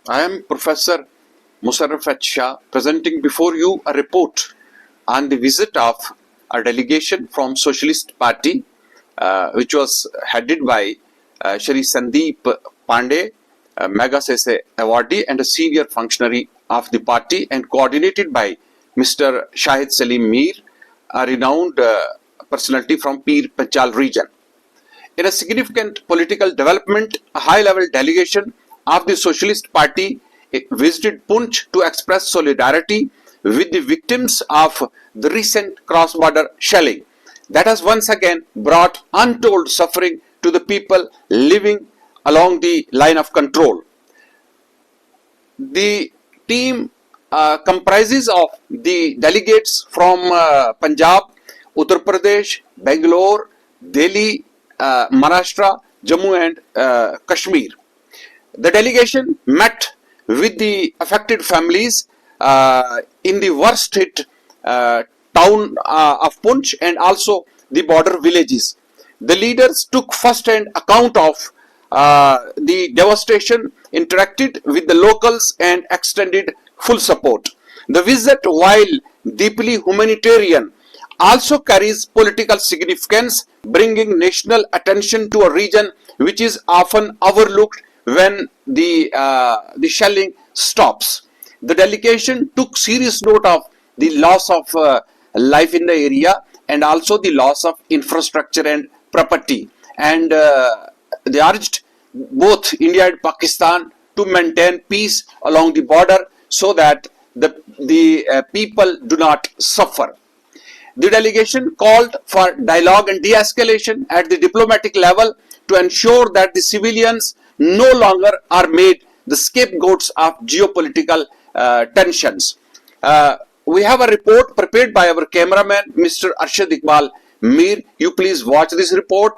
I am Professor Musarraf H. Shah, presenting before you a report on the visit of a delegation from Socialist Party, which was headed by Shri Sandeep Pandey, a Magsaysay awardee and a senior functionary of the party, and coordinated by Mr. Shahid Salim Mir, a renowned personality from Pir Panchal region. In a significant political development, a high-level delegation of the Socialist Party visited Poonch to express solidarity with the victims of the recent cross-border shelling that has once again brought untold suffering to the people living along the line of control. The team comprises of the delegates from Punjab, Uttar Pradesh, Bangalore, Delhi, Maharashtra, Jammu and Kashmir. The delegation met with the affected families in the worst hit town of Poonch and also the border villages. The leaders took first-hand account of the devastation, interacted with the locals and extended full support. The visit, while deeply humanitarian, also carries political significance, bringing national attention to a region which is often overlooked when the shelling stops. The delegation took serious note of the loss of life in the area and also the loss of infrastructure and property, and they urged both India and Pakistan to maintain peace along the border so that the people do not suffer. The delegation called for dialogue and de-escalation at the diplomatic level to ensure that the civilians no longer are made the scapegoats of geopolitical tensions. We have a report prepared by our cameraman, Mr. Arshad Iqbal Mir. You please watch this report,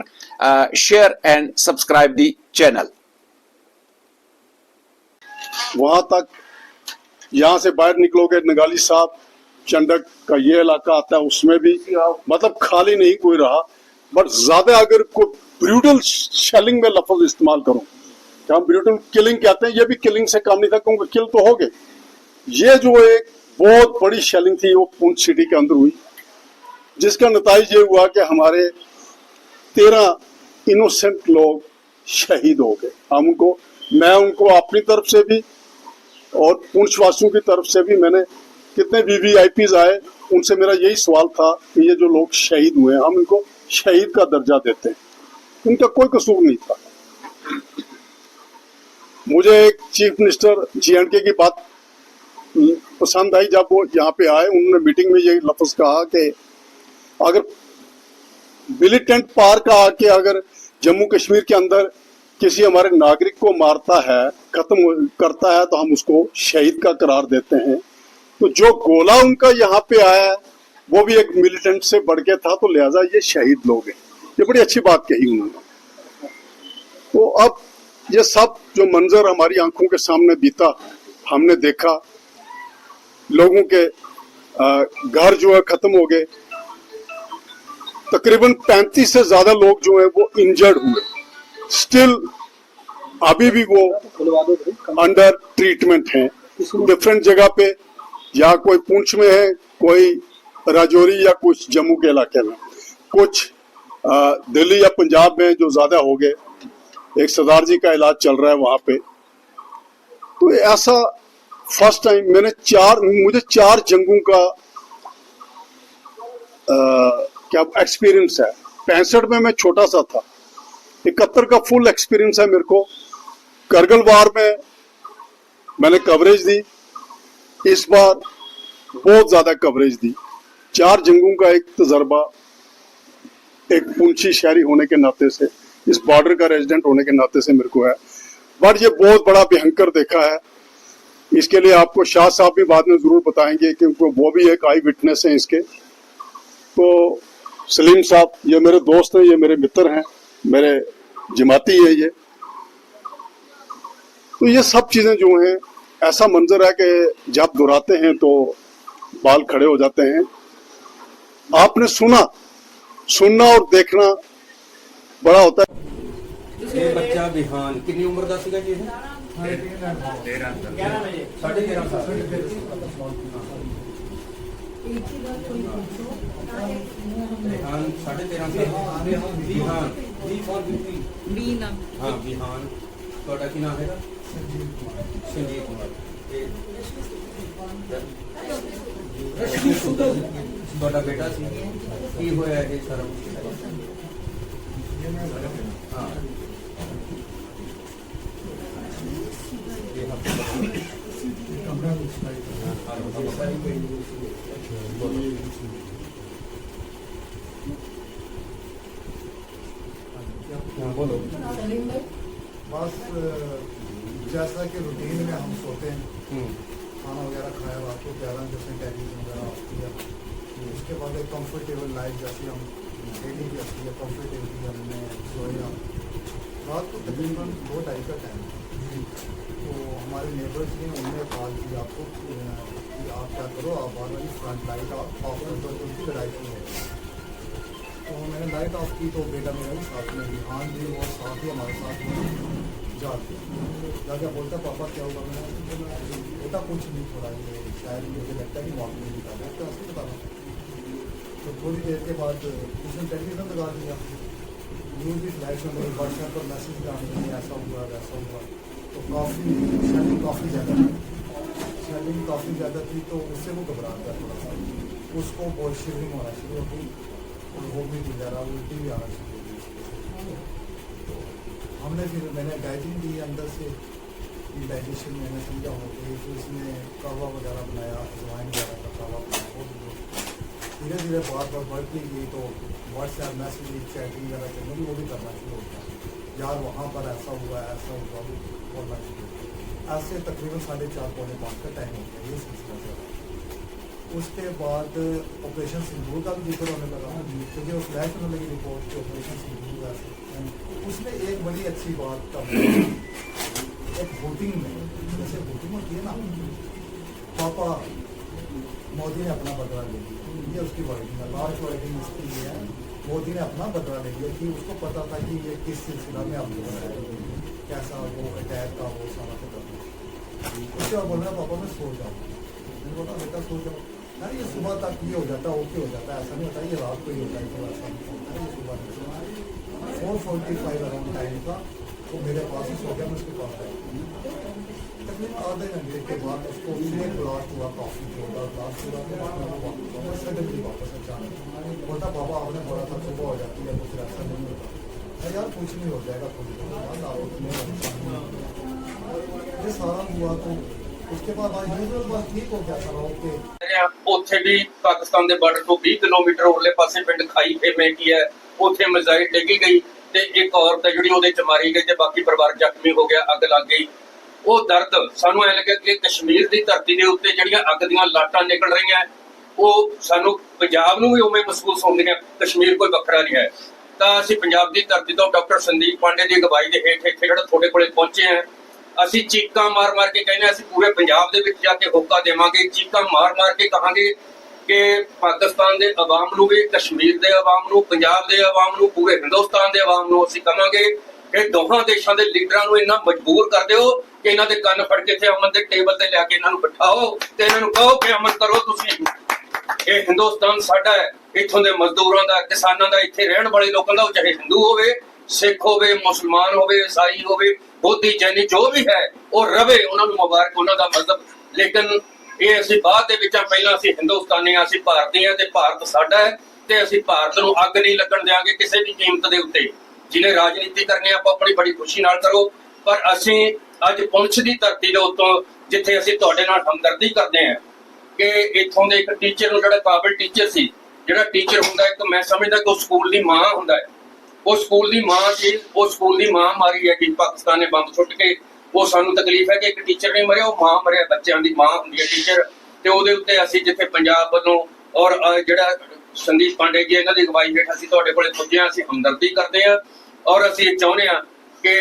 share and subscribe the channel. वहां तक यहाँ से बाहर निकलोगे नगाली साहब चंडक का ये इलाका आता है, उसमें भी मतलब खाली नहीं कोई रहा, बट ज्यादा अगर कोई ब्रूटल शेलिंग में लफ्ज इस्तेमाल करूं, हम ब्रूटल किलिंग कहते हैं, ये भी किलिंग से कम नहीं था क्योंकि किल तो हो गए। ये जो एक बहुत बड़ी शेलिंग थी वो पुंछ सिटी के अंदर हुई, जिसका नतीजा ये हुआ कि हमारे 13 इनोसेंट लोग शहीद हो गए। मैं उनको अपनी तरफ से भी और पुंछ वासियों की तरफ से भी, मैंने कितने वीवीआईपीज आए उनसे मेरा यही सवाल था कि ये जो लोग शहीद हुए हैं हम इनको शहीद का दर्जा देते हैं, इनका कोई कसूर नहीं था। मुझे एक चीफ मिनिस्टर J&K की बात पसंद आई, जब वो यहाँ पे आए उन्होंने मीटिंग में ये लफ्ज कहा कि अगर मिलिटेंट पार्क आके अगर जम्मू कश्मीर के अंदर किसी हमारे नागरिक को मारता है, खत्म करता है, तो हम उसको शहीद का करार देते हैं। तो जो गोला उनका यहाँ पे आया वो भी एक मिलिटेंट से बढ़ के था, तो लिहाजा ये शहीद लोग हैं। ये बड़ी अच्छी बात कही उन्होंने। तो अब ये सब जो मंजर हमारी आंखों के सामने बीता, हमने देखा लोगों के घर जो है खत्म हो गए, तकरीबन 35 से ज्यादा लोग जो है वो इंजर्ड हुए, स्टिल अभी भी वो अंडर ट्रीटमेंट हैं डिफरेंट जगह पे, या कोई पुंछ में है, कोई राजौरी या कुछ जम्मू के इलाके में, कुछ दिल्ली या पंजाब में जो ज्यादा हो गए। एक सरदार जी का इलाज चल रहा है वहां पे। तो ऐसा फर्स्ट टाइम मुझे 4 जंगों का क्या एक्सपीरियंस है। 65 में मैं छोटा सा था, 71 का फुल एक्सपीरियंस है मेरे को। करगिल वार में मैंने कवरेज दी, इस बार बहुत ज्यादा कवरेज दी। 4 जंगों का एक तजर्बा एक पुंछी शहरी होने के नाते से, इस बॉर्डर का रेजिडेंट होने के नाते से मेरे को है। बट ये बहुत बड़ा भयंकर देखा है। इसके लिए आपको शाह साहब भी बाद में जरूर बताएंगे क्योंकि वो भी एक आई विटनेस है इसके। तो सलीम साहब ये मेरे दोस्त हैं, ये मेरे मित्र हैं, मेरे जमाती है ये। तो ये सब चीजें जो हैं, ऐसा मंजर है कि जब दोहराते हैं तो बाल खड़े हो जाते हैं। आपने सुनना और देखना बड़ा होता है। ਇਹ ਬੱਚਾ ਵਿਹਾਨ ਕਿੰਨੀ ਉਮਰ ਦਾ ਸੀਗਾ ਜੀ ਇਹ? 13.5 ਸਾਲ। ਵਿਹਾਨ 13.5 ਸਾਲ। ਵਿਹਾਨ बीना ਹਾਂ ਵਿਹਾਨ। ਤੁਹਾਡਾ ਕੀ ਨਾਮ ਹੈਗਾ? ਸੰਜੀਵ ਕੁਮਾਰ। ਤੁਹਾਡਾ ਬੇਟਾ ਸੀ, ਕੀ ਹੋਇਆ ਇਹ ਸਾਰਾ ਕੁਛ? ਹਾਂ बोलो। बस जैसा कि रूटीन में हम सोते हैं, खाना वगैरह खाया, रात को 11 जैसे टेलीविजन वगैरह ऑफ किया, उसके बाद एक कंफर्टेबल लाइफ जैसे हम डेली जैसी है कंफर्टेबली हमने सोए। रात को तकरीबन 2-2:30 का टाइम तो हमारे नेबर्स ने उन्होंने कॉल की आपको कि आप क्या करो, आप बार वाली फ्रंट लाइट ऑफ कर दो, उनकी लड़ाई शुरू हो गई। तो मैंने लाइट ऑफ की तो बेटा मेरा भी साथ में भी, हाँ जी वो साथ ही हमारे साथ में जाके बोलता पापा क्या होगा? मैंने बेटा कुछ नहीं, थोड़ा ये शायद मुझे लगता है कि मॉर्निंग नहीं निकाला तो ऐसे बता रहा। तो थोड़ी देर के बाद उसने टेलीविज़न लगा दिया, न्यूज़ भी फ्लैश में मेरे व्हाट्सएप पर मैसेज भी आने लगे, ऐसा हुआ वैसा हुआ। तो काफ़ी सेलिंग काफ़ी ज़्यादा थी, सेलिंग काफ़ी ज़्यादा थी, तो उससे वो घबरा गया थोड़ा सा, उसको बहुत शिवरिंग होना शुरू हो गई और वो भी गुजारा, उल्टी भी आना शुरू हो गई। तो हमने फिर मैंने डाइटिंग दी अंदर से, डाइजेशन मैंने समझा हो गई, फिर उसमें कहवा वगैरह बनाया, अजवाइन वगैरह का कहवा बनाया, वो भी धीरे धीरे बार बार बढ़ती गई। तो व्हाट्सएप मैसेज चैटिंग वगैरह करने की वो भी करना शुरू हो गया, यार वहाँ पर ऐसा हुआ वो बोलना शुरू हो गया। ऐसे तकरीबन 4:30-5 का टाइम हो गया, ये सिलसिला चला। उसके बाद ऑपरेशन सिंदूर का भी जिक्र होने लगा, क्योंकि वो फ्लैश होने लगी रिपोर्ट कि ऑपरेशन सिंदूर ऐसे। उसमें एक बड़ी अच्छी बात का एक वोटिंग में, जैसे वोटिंग होती है ना, पापा मोदी ने अपना बदला ले लिया, ये उसकी वर्डिंग है, लास्ट वर्डिंग इसकी ये है, मोदी ने अपना बदला ले लिया कि उसको पता था कि ये किस सिलसिला में आपको बनाया, कैसा वो अटैक का वो सारा कुछ करना। उसके बाद बोल रहा पापा मैं सो जाऊँ, मैंने बोला बेटा सो जाओ, यार ये सुबह तक ये हो जाता है, ओके हो जाता है, ऐसा नहीं होता, ये रात को ही होता है, थोड़ा ऐसा नहीं होता है, ये सुबह 4:45 अराउंड टाइम था, वो मेरे पास ही सो गया, मैं उसके पास आया। तकरीबन आधे घंटे के बाद उसको फिर एक ब्लास्ट हुआ, काफ़ी जोरदार ब्लास्ट हुआ, के बाद मैं वापस सडनली वापस अचानक बोलता पापा आपने बोला था सुबह हो जाती है, तो फिर ऐसा नहीं होता। अरे यार कुछ नहीं हो जाएगा, थोड़ी देर बाद आप ये सारा हुआ। तो उसके बाद आज बस ठीक हो गया सारा, ओके। ਉੱਥੇ ਵੀ ਪਾਕਿਸਤਾਨ ਦੇ ਬਾਰਡਰ ਤੋਂ 20 ਕਿਲੋਮੀਟਰ ਉਰਲੇ ਪਾਸੇ ਪਿੰਡ ਖਾਈ ਫੇਮੇ ਕੀ ਹੈ, ਉੱਥੇ ਮਿਜ਼ਾਈਲ ਡਿੱਗੀ ਗਈ ਤੇ ਇੱਕ ਔਰਤ ਹੈ ਜਿਹੜੀ ਉਹਦੇ ਚ ਮਾਰੀ ਗਈ ਤੇ ਬਾਕੀ ਪਰਿਵਾਰ ਜ਼ਖਮੀ ਹੋ ਗਿਆ, ਅੱਗ ਲੱਗ ਗਈ। ਉਹ ਦਰਦ ਸਾਨੂੰ ਐ ਲੱਗਿਆ ਕਿ ਕਸ਼ਮੀਰ ਦੀ ਧਰਤੀ ਦੇ ਉੱਤੇ ਜਿਹੜੀਆਂ ਅੱਗ ਦੀਆਂ ਲਾਟਾਂ ਨਿਕਲ ਰਹੀਆਂ ਉਹ ਸਾਨੂੰ ਪੰਜਾਬ ਨੂੰ ਵੀ ਉਵੇਂ ਮਹਿਸੂਸ ਹੁੰਦੀਆਂ, ਕਸ਼ਮੀਰ ਕੋਈ ਵੱਖਰਾ ਨਹੀਂ ਹੈ। ਤਾਂ ਅਸੀਂ ਪੰਜਾਬ ਦੀ ਧਰਤੀ ਤੋਂ ਡਾਕਟਰ ਸੰਦੀਪ ਪਾਂਡੇ ਦੀ ਅਗਵਾਈ ਦੇ ਹੇਠ ਇੱਥੇ ਜਿਹੜਾ ਤੁਹਾਡੇ ਕੋਲੇ ਪਹੁੰਚੇ ਹਾਂ, ਅਸੀਂ ਚੀਕਾਂ ਮਾਰ ਮਾਰ ਕੇ ਕਹਿੰਦੇ ਅਸੀਂ ਪੂਰੇ ਪੰਜਾਬ ਦੇ ਵਿੱਚ ਜਾ ਕੇ ਹੋਕਾ ਦੇਵਾਂਗੇ, ਚੀਕਾਂ ਮਾਰ ਮਾਰ ਕੇ ਕਹਾਂਗੇ ਕਿ ਪਾਕਿਸਤਾਨ ਦੇ ਆਵਾਮ ਨੂੰ ਵੀ, ਕਸ਼ਮੀਰ ਦੇ ਆਵਾਮ ਨੂੰ, ਪੰਜਾਬ ਦੇ ਆਵਾਮ ਨੂੰ, ਪੂਰੇ ਹਿੰਦੁਸਤਾਨ ਦੇ ਆਵਾਮ ਨੂੰ ਅਸੀਂ ਕਹਾਂਗੇ ਕਿ ਦੋਹਾਂ ਦੇਸ਼ਾਂ ਦੇ ਲੀਡਰਾਂ ਨੂੰ ਇੰਨਾ ਮਜਬੂਰ ਕਰ ਦਿਓ ਕਿ ਇਹਨਾਂ ਦੇ ਕੰਨ ਫੜ ਕੇ ਇੱਥੇ ਅਮਨ ਦੇ ਟੇਬਲ ਤੇ ਲਿਆ ਕੇ ਇਹਨਾਂ ਨੂੰ ਬਿਠਾਓ ਤੇ ਇਹਨਾਂ ਨੂੰ ਕਹੋ ਕਿ ਅਮਨ ਕਰੋ ਤੁਸੀਂ। ਇਹ ਹਿੰਦੁਸਤਾਨ ਸਾਡਾ ਹੈ, ਇੱਥੋਂ ਦੇ ਮਜ਼ਦੂਰਾਂ ਦਾ, ਕਿਸਾਨਾਂ ਦਾ, ਇੱਥੇ ਰਹਿਣ ਵਾਲੇ ਲੋਕਾਂ ਦਾ, ਚਾਹੇ ਹਿੰਦੂ ਹੋਵੇ, ਸਿੱਖ ਹੋਵੇ, ਮੁਸਲਮਾਨ ਹੋਵੇ, ਈਸਾਈ ਹੋਵੇ, ਬੋਧੀ ਜੈਨੀ ਜੋ ਵੀ ਹੈ ਉਹ ਰਵੇ, ਉਹਨਾਂ ਨੂੰ ਮੁਬਾਰਕ, ਉਹਨਾਂ ਦਾ ਮਜ਼ਹਬ। ਲੇਕਿਨ ਇਹ ਅਸੀਂ ਬਾਅਦ ਦੇ ਵਿੱਚ ਪਹਿਲਾਂ ਅਸੀਂ ਹਿੰਦੁਸਤਾਨੀ ਹਾਂ, ਅਸੀਂ ਭਾਰਤੀ ਹਾਂ ਤੇ ਭਾਰਤ ਸਾਡਾ ਹੈ ਤੇ ਅਸੀਂ ਭਾਰਤ ਨੂੰ ਅੱਗ ਨਹੀਂ ਲੱਗਣ ਦਿਆਂਗੇ ਕਿਸੇ ਵੀ ਕੀਮਤ ਦੇ ਉੱਤੇ। ਜਿਹਨੇ ਰਾਜਨੀਤੀ ਕਰਨੀ ਆਪਾਂ ਆਪਣੀ ਬੜੀ ਖੁਸ਼ੀ ਨਾਲ ਕਰੋ, ਪਰ ਅਸੀਂ ਅੱਜ ਪੁੰਛ ਦੀ ਧਰਤੀ ਦੇ ਉੱਤੋਂ ਜਿੱਥੇ ਅਸੀਂ ਤੁਹਾਡੇ ਨਾਲ ਹਮਦਰਦੀ ਕਰਦੇ ਹਾਂ ਕਿ ਇੱਥੋਂ ਦੇ ਇੱਕ ਟੀਚਰ ਨੂੰ, ਜਿਹੜਾ ਕਾਬਿਲ ਟੀਚਰ ਸੀ, ਜਿਹੜਾ ਟੀਚਰ ਹੁੰਦਾ ਇੱਕ ਮੈਂ ਸਮਝਦਾ ਕਿ ਉਹ ਸਕੂਲ ਦੀ ਮਾਂ ਹੁੰਦਾ ਹੈ, ਉਹ ਸਕੂਲ ਦੀ ਮਾਂ ਸੀ, ਉਹ ਸਕੂਲ ਦੀ ਮਾਂ ਮਾਰੀ ਹੈ ਕਿ ਪਾਕਿਸਤਾਨ ਨੇ ਬੰਬ ਸੁੱਟ ਕੇ। ਉਹ ਸਾਨੂੰ ਤਕਲੀਫ ਹੈ ਕਿ ਇੱਕ ਟੀਚਰ ਨਹੀਂ ਮਰਿਆ, ਉਹ ਮਾਂ ਮਰਿਆ, ਬੱਚਿਆਂ ਦੀ ਮਾਂ ਹੁੰਦੀ ਹੈ ਟੀਚਰ। ਤੇ ਉਹਦੇ ਉੱਤੇ ਅਸੀਂ ਜਿੱਥੇ ਪੰਜਾਬ ਵੱਲੋਂ ਔਰ ਜਿਹੜਾ ਸੰਦੀਪ ਪਾਂਡੇ ਜੀ ਇਹਨਾਂ ਦੀ ਅਗਵਾਈ ਹੇਠ ਅਸੀਂ ਤੁਹਾਡੇ ਕੋਲੇ ਪੁੱਜੇ ਹਾਂ, ਅਸੀਂ ਹਮਦਰਦੀ ਕਰਦੇ ਹਾਂ ਔਰ ਅਸੀਂ ਚਾਹੁੰਦੇ ਹਾਂ ਕਿ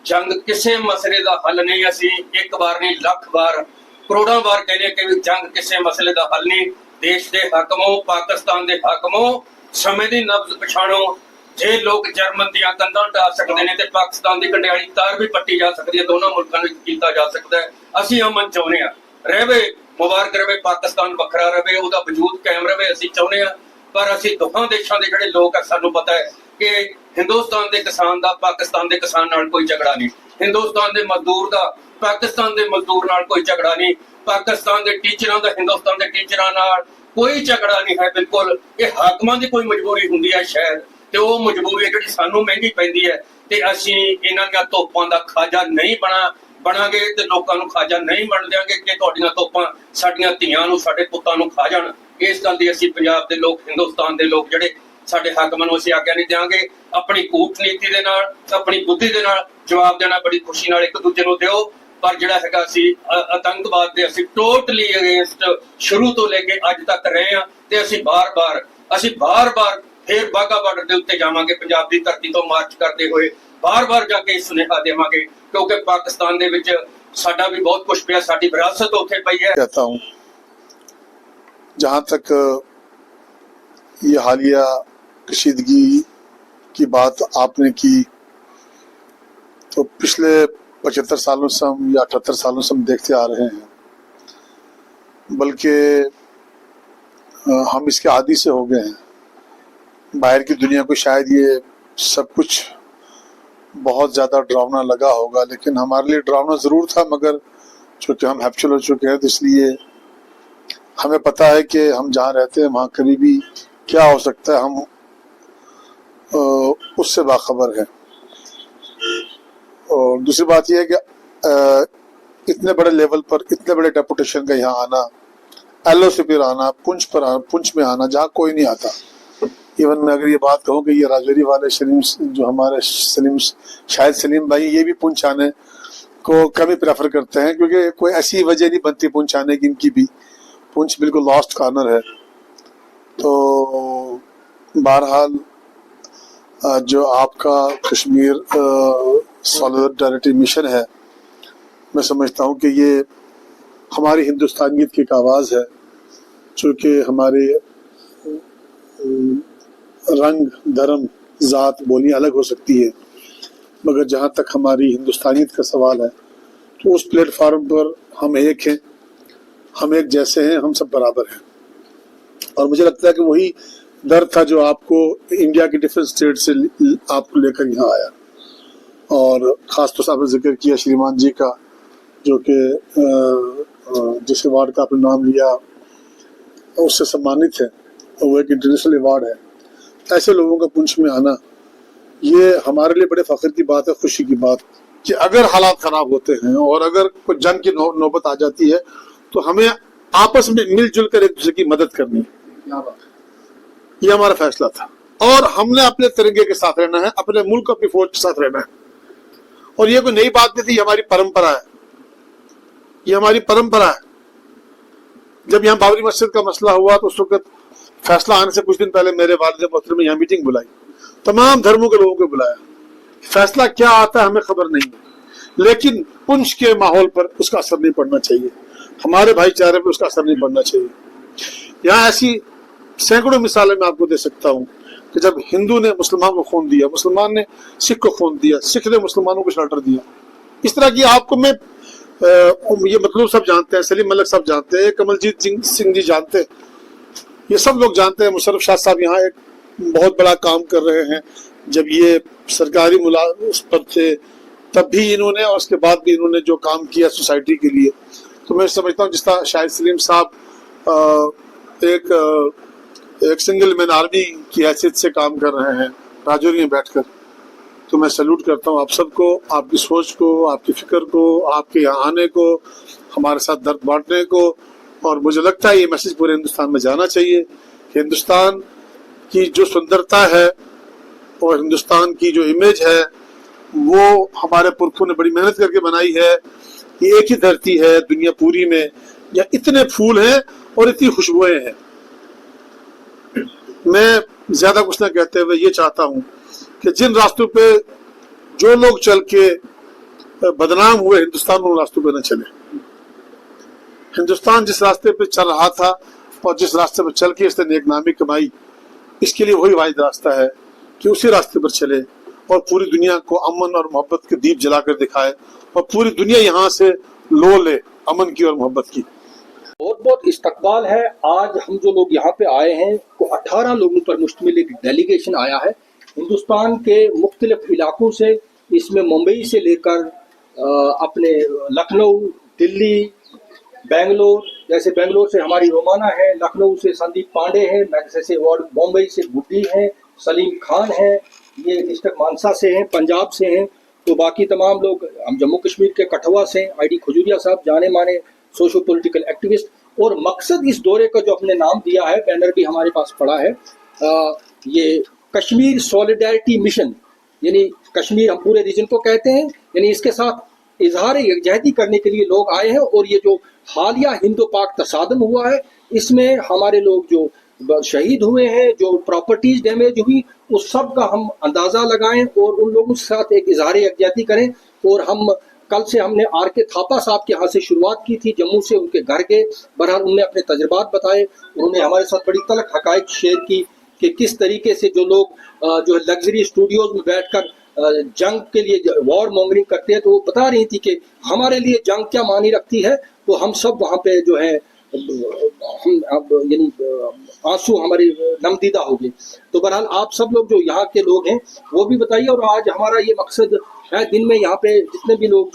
ਜੰਗ ਕਿਸੇ ਮਸਲੇ ਦਾ ਹੱਲ ਨਹੀਂ। ਅਸੀਂ ਇੱਕ ਵਾਰ ਨਹੀਂ, ਲੱਖ ਵਾਰ, ਕਰੋੜਾਂ ਵਾਰ ਕਹਿੰਦੇ ਕਿ ਵੀ ਜੰਗ ਕਿਸੇ ਮਸਲੇ ਦਾ ਹੱਲ ਨਹੀਂ। ਦੇਸ਼ ਦੇ ਹਾਕਮੋ, ਪਾਕਿਸਤਾਨ ਦੇ ਹਾਕਮੋ, ਸਮੇਂ ਦੀ ਨਬਜ਼ ਪਛਾਣੋ, ਜੇ ਲੋਕ ਜਰਮਨ ਦੀਆਂ ਕੰਧਾਂ ਢਾ ਸਕਦੇ ਨੇ ਤੇ ਪਾਕਿਸਤਾਨ ਦੀ ਕੰਡਿਆਲੀ ਤਾਰ ਵੀ ਪੱਟੀ ਜਾ ਸਕਦੀ ਹੈ, ਦੋਨਾਂ ਮੁਲਕਾਂ ਵਿੱਚ ਕੀਤਾ ਜਾ ਸਕਦਾ ਹੈ। ਅਸੀਂ ਅਮਨ ਚਾਹੁੰਦੇ ਹਾਂ, ਰਹੇ ਮੁਬਾਰਕ ਰਹੇ, ਪਾਕਿਸਤਾਨ ਵੱਖਰਾ ਰਹੇ, ਉਹਦਾ ਵਜੂਦ ਕਾਇਮ ਰਹੇ, ਅਸੀਂ ਚਾਹੁੰਦੇ ਹਾਂ। ਪਰ ਅਸੀਂ ਦੋਹਾਂ ਦੇਸ਼ਾਂ ਦੇ ਜਿਹੜੇ ਲੋਕ ਆ, ਸਾਨੂੰ ਪਤਾ ਹੈ ਕਿ ਹਿੰਦੁਸਤਾਨ ਦੇ ਕਿਸਾਨ ਦਾ ਪਾਕਿਸਤਾਨ ਦੇ ਕਿਸਾਨ ਨਾਲ ਕੋਈ ਝਗੜਾ ਨਹੀਂ, ਹਿੰਦੁਸਤਾਨ ਦੇ ਮਜ਼ਦੂਰ ਦਾ ਪਾਕਿਸਤਾਨ ਦੇ ਮਜ਼ਦੂਰ ਨਾਲ ਕੋਈ ਝਗੜਾ ਨਹੀਂ, ਪਾਕਿਸਤਾਨ ਦੇ ਟੀਚਰਾਂ ਦਾ ਹਿੰਦੁਸਤਾਨ ਦੇ ਟੀਚਰਾਂ ਨਾਲ ਕੋਈ ਝਗੜਾ ਨਹੀਂ ਹੈ। ਬਿਲਕੁਲ ਇਹ ਹਾਕਮਾਂ ਦੀ ਕੋਈ ਮਜਬੂਰੀ ਹੁੰਦੀ ਹੈ ਸ਼ਾਇਦ, ਤੇ ਉਹ ਮਜਬੂਰੀ ਹੈ ਜਿਹੜੀ ਸਾਨੂੰ ਮਹਿੰਗੀ ਪੈਂਦੀ ਹੈ, ਤੇ ਅਸੀਂ ਇਹਨਾਂ ਦੀਆਂ ਤੋਪਾਂ ਦਾ ਖਾਜਾ ਨਹੀਂ ਬਣਾਂਗੇ ਤੇ ਲੋਕਾਂ ਨੂੰ ਖਾਜਾ ਨਹੀਂ ਬਣ ਦਿਆਂਗੇ ਕਿ ਤੁਹਾਡੀਆਂ ਤੋਪਾਂ ਸਾਡੀਆਂ ਧੀਆਂ ਨੂੰ, ਸਾਡੇ ਪੁੱਤਾਂ ਨੂੰ ਖਾ ਜਾਣ। ਇਸ ਗੱਲ ਦੀ ਅਸੀਂ ਪੰਜਾਬ ਦੇ ਲੋਕ, ਹਿੰਦੁਸਤਾਨ ਦੇ ਲੋਕ ਜਿਹੜੇ ਸਾਡੇ ਹਾਕਮਾਂ ਨੂੰ ਅਸੀਂ ਆਗਿਆ ਨਹੀਂ ਦਿਆਂਗੇ। ਆਪਣੀ ਕੂਟਨੀਤੀ ਦੇ ਨਾਲ, ਆਪਣੀ ਬੁੱਧੀ ਦੇ ਨਾਲ ਜਵਾਬ ਦੇਣਾ ਬੜੀ ਖੁਸ਼ੀ ਨਾਲ ਇੱਕ ਦੂਜੇ ਨੂੰ ਦਿਓ। ਪਰ ਜਿਹੜਾ ਹੈਗਾ ਅਸੀਂ ਆਤੰਕਵਾਦ ਦੇ ਅਸੀਂ ਟੋਟਲੀ ਅਗੇਂਸਟ ਸ਼ੁਰੂ ਤੋਂ ਲੈ ਕੇ ਅੱਜ ਤੱਕ ਰਹੇ ਹਾਂ, ਤੇ ਅਸੀਂ ਬਾਰ-ਬਾਰ ਫੇਰ ਬਾਘਾ ਬਾਰਡਰ ਦੇ ਉੱਤੇ ਜਾਵਾਂਗੇ, ਪੰਜਾਬ ਦੀ ਧਰਤੀ ਤੋਂ ਮਾਰਚ ਕਰਦੇ ਹੋਏ ਬਾਰ-ਬਾਰ ਜਾ ਕੇ ਸੁਨੇਹਾ ਦੇਵਾਂਗੇ, क्योंकि पाकिस्तान दे विच साडा भी बहुत कुछ पिया, साडी विरासत उत्थे पई है। कहता हूँ जहाँ तक ये हालिया कशीदगी की बात आपने की, तो पिछले 75 सालों से हम या 78 सालों से हम देखते आ रहे हैं, बल्कि हम इसके आदी से हो गए हैं। बाहर की दुनिया को शायद ये सब कुछ बहुत ज़्यादा डरावना लगा होगा, लेकिन हमारे लिए डरावना ज़रूर था, मगर चूँकि हम हैप्चुअल हो चुके हैं तो इसलिए हमें पता है कि हम जहाँ रहते हैं वहाँ कभी भी क्या हो सकता है, हम उससे बाखबर हैं। और दूसरी बात यह है कि इतने बड़े लेवल पर, इतने बड़े डेपुटेशन का यहाँ आना, LOC पर आना, पुंछ में आना जहाँ कोई नहीं आता। इवन मैं अगर ये बात कहूँ कि ये राजौरी वाले सलीम, जो हमारे शायद सलीम भाई, ये भी पुंछ आने को कम ही प्रेफर करते हैं, क्योंकि कोई ऐसी वजह नहीं बनती पुंछ आने की, इनकी भी पुंछ बिल्कुल लॉस्ट कॉर्नर है। तो बहरहाल जो आपका कश्मीर सॉलिडरिटी मिशन है, मैं समझता हूँ कि ये हमारी हिंदुस्तानियत की एक आवाज़ है, चूँकि हमारे रंग, धर्म, जात, बोली अलग हो सकती है, मगर जहाँ तक हमारी हिंदुस्तानियत का सवाल है तो उस प्लेटफार्म पर हम एक हैं, हम एक जैसे हैं, हम सब बराबर हैं। और मुझे लगता है कि वही दर्द था जो आपको इंडिया के डिफरेंट स्टेट से आपको लेकर यहाँ आया। और ख़ास तौर से आपने जिक्र किया श्रीमान जी का, जो कि जिस अवार्ड का आपने नाम लिया उससे सम्मानित है, वो एक इंटरनेशनल अवार्ड है। ऐसे लोगों का पुंछ में आना, ये हमारे लिए बड़े फख्र की बात है, खुशी की बात, कि अगर हालात खराब होते हैं और अगर कोई जंग की नौबत आ जाती है तो हमें आपस में मिलजुल कर एक दूसरे की मदद करनी है। ये हमारा फैसला था, और हमने अपने तिरंगे के साथ रहना है, अपने मुल्क, अपनी फौज के साथ रहना है। और ये कोई नई बात नहीं थी, ये हमारी परंपरा है, ये हमारी परंपरा है। जब यहाँ बाबरी मस्जिद का मसला हुआ तो उस वक्त फैसला आने से कुछ दिन पहले मेरे वालिद मोहतरम ने यहाँ मीटिंग बुलाई, तमाम धर्मों के लोगों को बुलाया। फैसला क्या आता है हमें खबर नहीं, लेकिन पुंछ के माहौल पर उसका असर नहीं पड़ना चाहिए, हमारे भाईचारे पर उसका असर नहीं पड़ना चाहिए। यहाँ ऐसी सैकड़ों मिसालें मैं आपको दे सकता हूँ कि जब हिंदू ने मुसलमान को खून दिया, मुसलमान ने सिख को खून दिया, सिख ने मुसलमानों को शल्टर दिया। इस तरह की आपको मैं ये मतलब सब जानते हैं, सलीम मलिक सब जानते हैं, कमलजीत सिंह जी जानते हैं, ये सब लोग जानते हैं। मुशर्रफ शाह साहब यहाँ एक बहुत बड़ा काम कर रहे हैं। जब ये सरकारी उस पर थे तब भी इन्होंने, और उसके बाद भी इन्होंने जो काम किया सोसाइटी के लिए, तो मैं समझता हूँ जिस तरह शाहिद सलीम साहब एक सिंगल मैन आर्मी की हैसियत से काम कर रहे हैं राजौरी में बैठकर, तो मैं सैल्यूट करता हूँ आप सबको, आपकी सोच को, आपकी फिक्र को, आपके यहाँ आने को, हमारे साथ दर्द बांटने को। और मुझे लगता है ये मैसेज पूरे हिंदुस्तान में जाना चाहिए कि हिंदुस्तान की जो सुंदरता है और हिंदुस्तान की जो इमेज है वो हमारे पुरखों ने बड़ी मेहनत करके बनाई है। ये एक ही धरती है दुनिया पूरी में, या इतने फूल हैं और इतनी खुशबुएं हैं। मैं ज्यादा कुछ ना कहते हुए ये चाहता हूँ कि जिन रास्तों पे जो लोग चल के बदनाम हुए, हिंदुस्तान उन रास्तों पे न चले। हिंदुस्तान जिस रास्ते पे चल रहा था और जिस रास्ते पे चल के इसने नेकनामी कमाई, इसके लिए वही वाहिद रास्ता है कि उसी रास्ते पर चले और पूरी दुनिया को अमन और मोहब्बत के दीप जलाकर दिखाए और पूरी दुनिया यहाँ से लो ले अमन की और मोहब्बत की। बहुत बहुत इस्तकबाल है। आज हम जो लोग यहाँ पे आए हैं वो 18 लोगों पर मुश्तमिल एक डेलीगेशन आया है हिंदुस्तान के मुख्तलिफ इलाकों से। इसमें मुंबई से लेकर अपने लखनऊ, दिल्ली, बेंगलोर, जैसे बेंगलोर से हमारी रोमाना है, लखनऊ से संदीप पांडे हैं, मैग्सेसे वार्ड, मुंबई से गुड्डी हैं, सलीम खान हैं, ये डिस्ट्रिक्ट मानसा से हैं, पंजाब से हैं। तो बाकी तमाम लोग हम जम्मू कश्मीर के कठुआ से, आईडी खजूरिया साहब जाने माने सोशो पॉलिटिकल एक्टिविस्ट। और मकसद इस दौरे का जो हमने नाम दिया है, बैनर भी हमारे पास पड़ा है, ये कश्मीर सॉलिडारिटी मिशन, यानी कश्मीर हम पूरे रीजन को कहते हैं, यानी इसके साथ इजहार यकजहती करने के लिए लोग आए हैं। और ये जो हालिया हिंदो पाक तसादम हुआ है, इसमें हमारे लोग जो शहीद हुए हैं, जो प्रॉपर्टीज डैमेज हुई, उस सब का हम अंदाजा लगाएं और उन लोगों के साथ एक इजहार यकजहती करें। और हम कल से हमने आर के थापा साहब के यहाँ से शुरुआत की थी, जम्मू से उनके घर गए, बहरहाल उन्होंने अपने तजुर्बात बताए, उन्होंने हमारे साथ बड़ी तलख हकायक शेयर की कि किस तरीके से जो लोग जो लग्जरी स्टूडियोज में बैठकर जंग के लिए वॉर मॉन्गरिंग करते हैं, तो वो बता रही थी कि हमारे लिए जंग क्या मानी रखती है। तो हम सब वहाँ पे जो है हम यानी आंसू हमारे नमदीदा हो गए। तो बहरहाल आप सब लोग जो यहाँ के लोग हैं वो भी बताइए। और आज हमारा ये मकसद है, दिन में यहाँ पे जितने भी लोग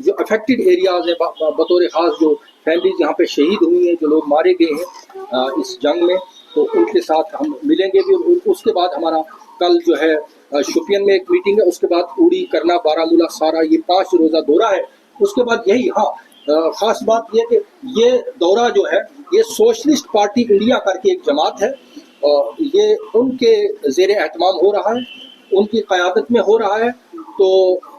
जो अफेक्टेड एरियाज है, बतौर खास जो फैमिलीज यहाँ पे शहीद हुई हैं, जो लोग मारे गए हैं इस जंग में, तो उनके साथ हम मिलेंगे भी। और उसके बाद हमारा कल जो है शोपियन में एक मीटिंग है, उसके बाद उड़ी, करना, बारामूला, सारा, ये 5 रोजा दौरा है। उसके बाद यही खास बात यह कि ये दौरा जो है ये सोशलिस्ट पार्टी इंडिया करके एक जमात है, और ये उनके ज़ेर एहतमाम हो रहा है, उनकी क़यादत में हो रहा है। तो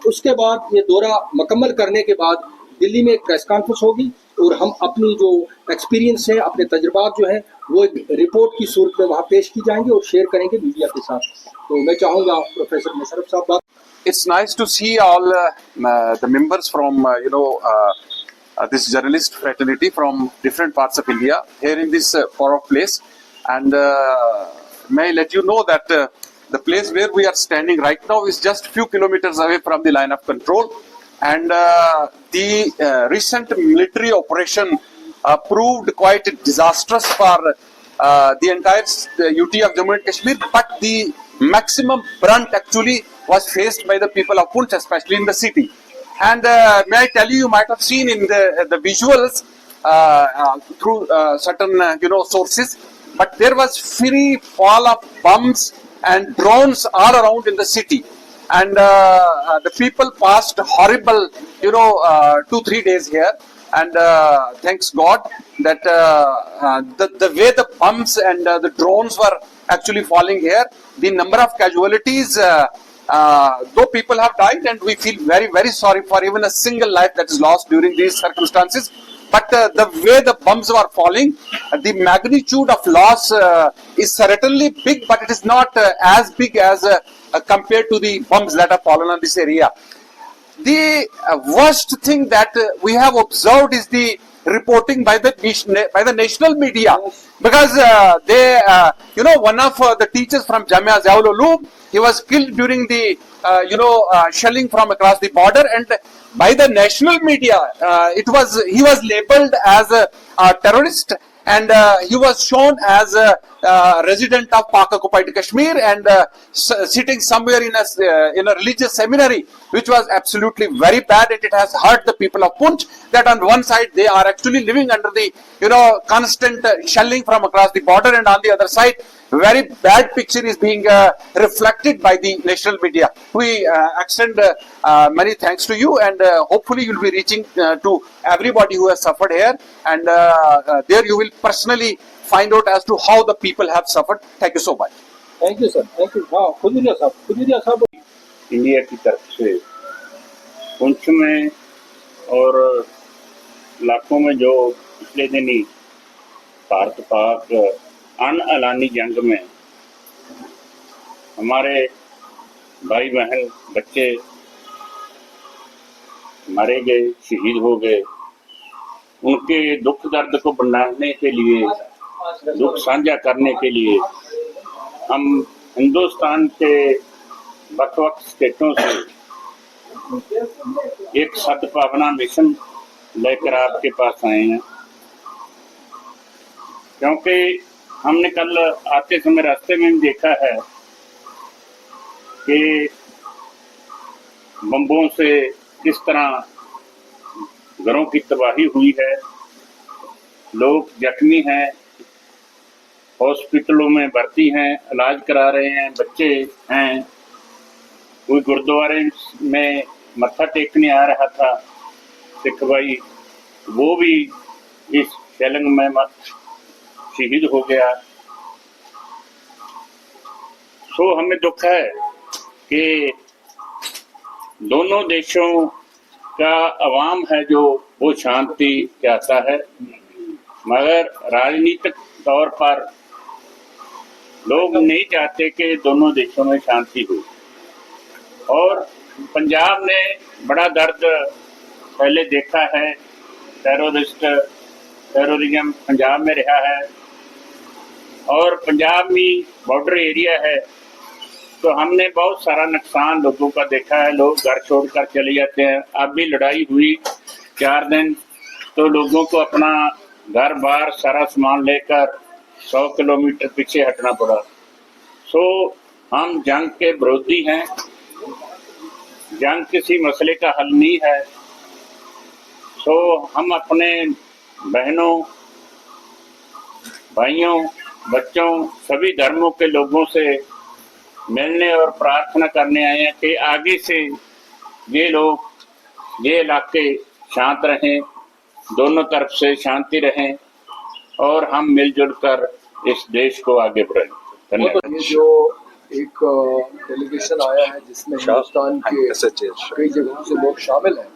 उसके बाद ये दौरा मुकम्मल करने के बाद दिल्ली में एक प्रेस कॉन्फ्रेंस होगी और हम अपनी जो एक्सपीरियंस है, अपने तजुर्बात जो हैं, वो एक रिपोर्ट की सूरत में वहाँ पेश की जाएंगे और शेयर करेंगे मीडिया के साथ। तो मैं चाहूँगा प्रोफेसर मुशर्रफ साहब बात। It's nice to see all the members from this journalist fraternity from different parts of India here in this far-off place, and may I let you know that the place where we are standing right now is just few kilometers away from the line of control, and the recent military operation proved quite disastrous for the entire UT of Jammu and Kashmir, but the maximum brunt actually was faced by the people of Poonch, especially in the city. And may I tell you, you might have seen in the visuals through certain sources, but there was free fall of bombs and drones all around in the city, and the people passed horrible 2-3 days here. And thanks God that the way the bombs and the drones were actually falling here, the number of casualties, though people have died, and we feel very, very sorry for even a single life that is lost during these circumstances. But the way the bombs were falling, the magnitude of loss is certainly big, but it is not as big as compared to the bombs that have fallen on this area. The worst thing that we have observed is the reporting by the national media, because they one of the teachers from Jamia Ziaul Uloom, he was killed during the shelling from across the border, and by the national media he was labeled as a terrorist, and he was shown as a resident of Pak occupied Kashmir, and sitting somewhere in a religious seminary, which was absolutely very bad, and it has hurt the people of Poonch, that on one side they are actually living under the constant shelling from across the border, and on the other side very bad picture is being reflected by the national media. We extend many thanks to you, and hopefully you will be reaching to everybody who has suffered here, and there you will personally find out as to how the people have suffered. Thank you so much. Thank you sir, thank you. हाँ, खुजूरिया साहब India की तरफ से पुंछ में और इलाकों में जो पिछले दिन ही भारत पाक अनअलानी जंग में हमारे भाई बहन बच्चे मारे गए, शहीद हो गए, उनके दुख दर्द को बढ़ाने के लिए, दुख साझा करने के लिए हम हिंदुस्तान के वक्त स्टेटों से एक सद्भावना मिशन लेकर आपके पास आए हैं, क्योंकि हमने कल आते समय रास्ते में भी देखा है कि बम्बों से किस तरह घरों की तबाही हुई है, लोग जख्मी हैं, हॉस्पिटलों में भर्ती हैं, इलाज करा रहे हैं, बच्चे हैं। कोई गुरुद्वारे में मत्था टेकने आ रहा था सिख भाई, वो भी इस शेलिंग में शहीद हो गया। सो हमें दुख है कि दोनों देशों का अवाम है जो वो शांति चाहता है, मगर राजनीतिक तौर पर लोग नहीं चाहते कि दोनों देशों में शांति हो। और पंजाब ने बड़ा दर्द पहले देखा है, टेररिज्म पंजाब में रहा है, और पंजाब में बॉर्डर एरिया है, तो हमने बहुत सारा नुकसान लोगों का देखा है। लोग घर छोड़कर चले जाते हैं। अब भी लड़ाई हुई 4 दिन, तो लोगों को अपना घर बार सारा सामान लेकर 100 किलोमीटर पीछे हटना पड़ा। सो हम जंग के विरोधी हैं, जंग किसी मसले का हल नहीं है। सो हम अपने बहनों, भाइयों, बच्चों, सभी धर्मों के लोगों से मिलने और प्रार्थना करने आए हैं कि आगे से ये लोग, ये इलाके शांत रहें, दोनों तरफ से शांति रहें और हम मिलजुल कर इस देश को आगे बढ़ाएं। धन्यवाद। ये जो एक डेलीगेशन आया है जिसमें हिंदुस्तान के कई जगहों से लोग शामिल हैं,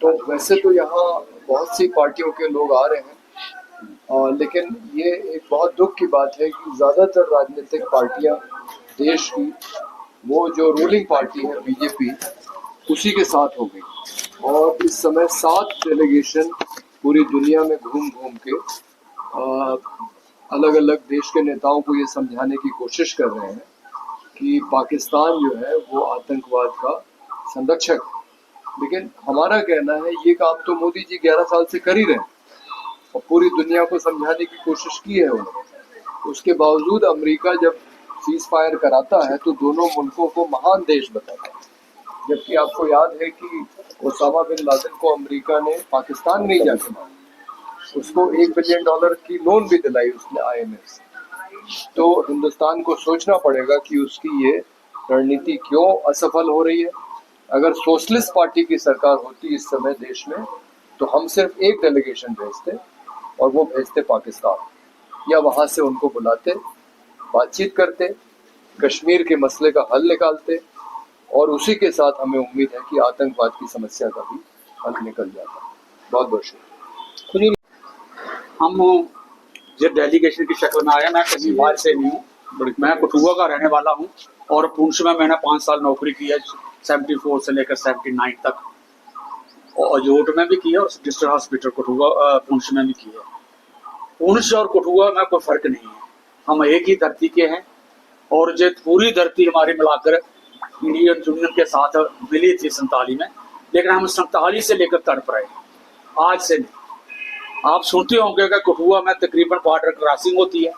तो वैसे तो यहाँ बहुत सी पार्टियों के लोग आ रहे हैं, लेकिन ये एक बहुत दुख की बात है कि ज़्यादातर राजनीतिक पार्टियाँ देश की, वो जो रूलिंग पार्टी है बीजेपी, उसी के साथ हो गई। और इस समय 7 डेलीगेशन पूरी दुनिया में घूम घूम के अलग अलग देश के नेताओं को ये समझाने की कोशिश कर रहे हैं कि पाकिस्तान जो है वो आतंकवाद का संरक्षक है। लेकिन हमारा कहना है ये काम तो मोदी जी 11 साल से कर ही रहे हैं और पूरी दुनिया को समझाने की कोशिश की है उन्होंने। उसके बावजूद अमेरिका जब सीज फायर कराता है तो दोनों मुल्कों को महान देश बताता है, जबकि आपको याद है कि ओसामा बिन लादेन को अमेरिका ने पाकिस्तान नहीं जाके मारा, उसको $1 बिलियन की लोन भी दिलाई उसने IMF से। तो हिंदुस्तान को सोचना पड़ेगा कि उसकी ये रणनीति क्यों असफल हो रही है। अगर सोशलिस्ट पार्टी की सरकार होती इस समय देश में, तो हम सिर्फ एक डेलीगेशन भेजते और वो भेजते पाकिस्तान, या वहाँ से उनको बुलाते, बातचीत करते, कश्मीर के मसले का हल निकालते, और उसी के साथ हमें उम्मीद है कि आतंकवाद की समस्या का भी हल निकल जाता। बहुत बहुत शुक्रिया। हम जो डेलीगेशन की शक्ल में आया, मैं कहीं बाहर से नहीं हूँ, मैं कठुआ का रहने वाला हूँ और पुंछ में मैंने 5 साल नौकरी की है, 74 से लेकर 79 तक, और जोट में भी की है और डिस्ट्रिक्ट हॉस्पिटल कठुआ पुंछ में भी की है। पुंछ और कठुआ में कोई फर्क नहीं है, हम एक ही धरती के हैं और जो पूरी धरती हमारी मिलाकर इंडियन यूनियन के साथ मिली थी 47 में, लेकिन हम 47 से लेकर तड़प रहे हैं, आज से नहीं। आप सुनते होंगे कि कठुआ में तकरीबन बॉर्डर क्रॉसिंग होती है,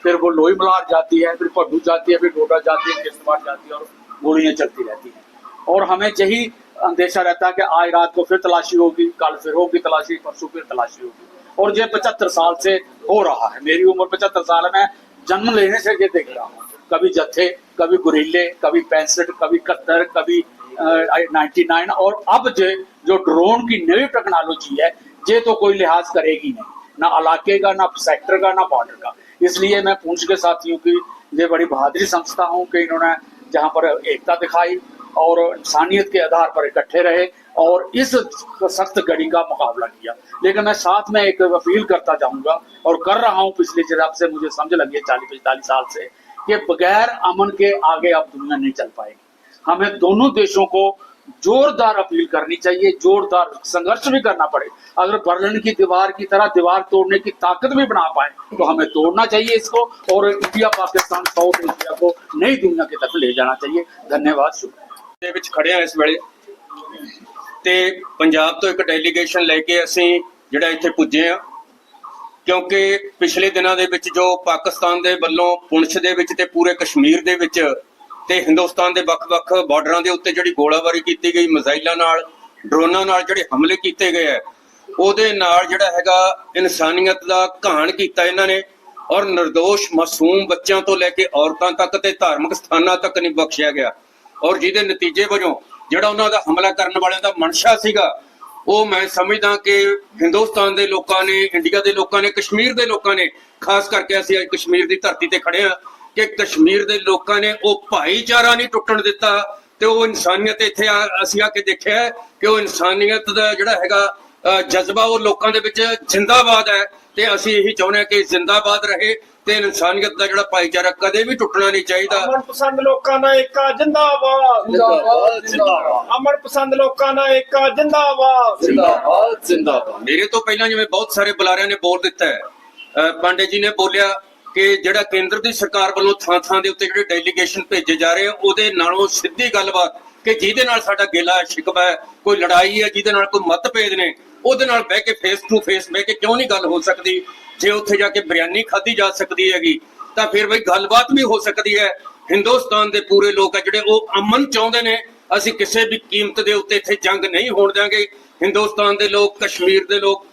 फिर वो लोई मलार जाती है, फिर पड्डू जाती है, फिर डोडा जाती है, किश्तवाड़ जाती है और गोलियां चलती रहती हैं। और हमें यही अंदेशा रहता है कि आज रात को फिर तलाशी होगी, कल फिर होगी तलाशी, परसों फिर तलाशी होगी। और ये 75 साल से हो रहा है। मेरी उम्र 75 साल है, मैं जन्म लेने से ये देख रहा हूँ, कभी जत्थे, कभी गुरिल्ले, कभी 65, कभी 71, कभी 99, और अब जो ड्रोन की नई टेक्नोलॉजी है, ये तो कोई लिहाज करेगी नहीं, ना इलाके का, ना सेक्टर का, ना बॉर्डर का। इसलिए मैं पूंछ के साथियों की ये बड़ी बहादुरी समझता हूँ कि इन्होंने जहाँ पर एकता दिखाई और इंसानियत के आधार पर इकट्ठे रहे और इस सख्त घड़ी का मुकाबला किया। लेकिन मैं साथ में एक अपील करता जाऊंगा और कर रहा हूँ पिछले जब से मुझे समझ लगी है 40-45 साल से, कि बगैर अमन के आगे अब दुनिया नहीं चल पाएगी। हमें दोनों देशों को जोरदार अपील करनी चाहिए, जोरदार संघर्ष भी करना पड़े। अगर बर्लिन की दीवार की तरह दीवार तोड़ने की ताकत भी बना पाए तो हमें तोड़ना चाहिए इसको, और इंडिया पाकिस्तान साउथ एशिया को नई दुनिया की तरफ ले जाना चाहिए। धन्यवाद। शुक्रिया। ਦੇ ਵਿੱਚ ਖੜੇ ਆ ਇਸ ਵੇਲੇ ਤੇ ਪੰਜਾਬ ਤੋਂ ਇੱਕ ਡੈਲੀਗੇਸ਼ਨ ਲੈ ਕੇ ਅਸੀਂ ਜਿਹੜਾ ਇੱਥੇ ਪੁੱਜੇ ਆ, ਕਿਉਂਕਿ ਪਿਛਲੇ ਦਿਨਾਂ ਦੇ ਵਿੱਚ ਜੋ ਪਾਕਿਸਤਾਨ ਦੇ ਵੱਲੋਂ ਪੁੰਛ ਦੇ ਵਿੱਚ ਤੇ ਪੂਰੇ ਕਸ਼ਮੀਰ ਦੇ ਵਿੱਚ ਤੇ ਹਿੰਦੁਸਤਾਨ ਦੇ ਵੱਖ-ਵੱਖ ਬਾਰਡਰਾਂ ਦੇ ਉੱਤੇ ਜਿਹੜੀ ਗੋਲਾਬਾਰੀ ਕੀਤੀ ਗਈ, ਮਿਜ਼ਾਈਲਾਂ ਨਾਲ, ਡਰੋਨਾਂ ਨਾਲ ਜਿਹੜੇ ਹਮਲੇ ਕੀਤੇ ਗਏ ਆ, ਉਹਦੇ ਨਾਲ ਜਿਹੜਾ ਹੈਗਾ ਇਨਸਾਨੀਅਤ ਦਾ ਘਾਣ ਕੀਤਾ ਇਹਨਾਂ ਨੇ, ਔਰ ਨਿਰਦੋਸ਼ ਮਾਸੂਮ ਬੱਚਿਆਂ ਤੋਂ ਲੈ ਕੇ ਔਰਤਾਂ ਤੱਕ ਤੇ ਧਾਰਮਿਕ ਸਥਾਨਾਂ ਤੱਕ ਨਹੀਂ ਬਖਸ਼ਿਆ ਗਿਆ। ਔਰ ਜਿਹਦੇ ਨਤੀਜੇ ਵਜੋਂ ਜਿਹੜਾ ਉਹਨਾਂ ਦਾ ਹਮਲਾ ਕਰਨ ਵਾਲਿਆਂ ਦਾ ਮਨਸ਼ਾ ਸੀਗਾ, ਉਹ ਮੈਂ ਸਮਝਦਾ ਕਿ ਹਿੰਦੁਸਤਾਨ ਦੇ ਲੋਕਾਂ ਨੇ, ਇੰਡੀਆ ਦੇ ਲੋਕਾਂ ਨੇ, ਕਸ਼ਮੀਰ ਦੇ ਲੋਕਾਂ ਨੇ, ਖਾਸ ਕਰਕੇ ਅਸੀਂ ਅੱਜ ਕਸ਼ਮੀਰ ਦੀ ਧਰਤੀ ਤੇ ਖੜੇ ਆ ਕਿ ਕਸ਼ਮੀਰ ਦੇ ਲੋਕਾਂ ਨੇ ਉਹ ਭਾਈਚਾਰਾ ਨਹੀਂ ਟੁੱਟਣ ਦਿੱਤਾ ਤੇ ਉਹ ਇਨਸਾਨੀਅਤ ਇੱਥੇ ਅਸੀਂ ਆ ਕੇ ਦੇਖਿਆ ਕਿ ਉਹ ਇਨਸਾਨੀਅਤ ਦਾ ਜਿਹੜਾ ਹੈਗਾ ਜਜ਼ਬਾ ਉਹ ਲੋਕਾਂ ਦੇ ਵਿੱਚ ਜ਼ਿੰਦਾਬਾਦ ਹੈ, ਤੇ ਅਸੀਂ ਇਹੀ ਚਾਹੁੰਦੇ ਹਾਂ ਕਿ ਜ਼ਿੰਦਾਬਾਦ ਰਹੇ ਤੇ ਇਨਸਾਨੀਅਤ ਦਾ ਜਿਹੜਾ ਭਾਈਚਾਰਾ ਕਦੇ ਵੀ ਟੁੱਟਣਾ ਨਹੀਂ ਚਾਹੀਦਾ। ਅਮਨਪਸੰਦ ਲੋਕਾਂ ਦਾ ਏਕਾ ਜਿੰਦਾਬਾਦ, ਜ਼ਿੰਦਾਬਾਦ ਜ਼ਿੰਦਾਬਾਦ। ਅਮਨਪਸੰਦ ਲੋਕਾਂ ਦਾ ਏਕਾ ਜਿੰਦਾਬਾਦ, ਜ਼ਿੰਦਾਬਾਦ ਜ਼ਿੰਦਾਬਾਦ। ਮੇਰੇ ਤੋਂ ਪਹਿਲਾਂ ਜਿਵੇਂ ਬਹੁਤ ਸਾਰੇ ਬੁਲਾਰਿਆਂ ਨੇ ਬੋਲ ਦਿੱਤਾ ਹੈ, ਪਾਂਡੇ ਜੀ ਨੇ ਬੋਲਿਆ ਕਿ ਜਿਹੜਾ ਕੇਂਦਰ ਦੀ ਸਰਕਾਰ ਵੱਲੋਂ ਥਾਂ-ਥਾਂ ਦੇ ਉੱਤੇ ਜਿਹੜੇ ਡੈਲੀਗੇਸ਼ਨ ਭੇਜੇ ਜਾ ਰਹੇ ਆ, ਉਹਦੇ ਨਾਲੋਂ ਸਿੱਧੀ ਗੱਲਬਾਤ ਕਿ ਜਿਹਦੇ ਨਾਲ ਸਾਡਾ ਗਿਲਾ ਸ਼ਿਕਵਾ ਹੈ, ਕੋਈ ਲੜਾਈ ਹੈ, ਜਿਹਦੇ ਨਾਲ ਕੋਈ ਮਤਭੇਦ ਨੇ, ਉਹਦੇ ਨਾਲ ਬਹਿ ਕੇ ਫੇਸ ਟੂ ਫੇਸ ਬਹਿ ਕੇ ਕਿਉਂ ਨਹੀਂ ਗੱਲ ਹੋ ਸਕਦੀ? ਜੇ ਉੱਥੇ ਜਾ ਕੇ ਬਿਰਿਆਨੀ ਖਾਧੀ ਜਾ ਸਕਦੀ ਹੈਗੀ ਤਾਂ ਫਿਰ ਬਈ ਗੱਲਬਾਤ ਵੀ ਹੋ ਸਕਦੀ ਹੈ। ਹਿੰਦੁਸਤਾਨ ਦੇ ਪੂਰੇ ਲੋਕ ਆ ਜਿਹੜੇ ਉਹ ਅਮਨ ਚਾਹੁੰਦੇ ਨੇ। ਅਸੀਂ ਕਿਸੇ ਵੀ ਕੀਮਤ ਦੇ ਉੱਤੇ ਇੱਥੇ ਜੰਗ ਨਹੀਂ ਹੋਣ ਦਿਆਂਗੇ। ਹਿੰਦੁਸਤਾਨ ਦੇ ਲੋਕ, ਕਸ਼ਮੀਰ ਦੇ ਲੋਕ,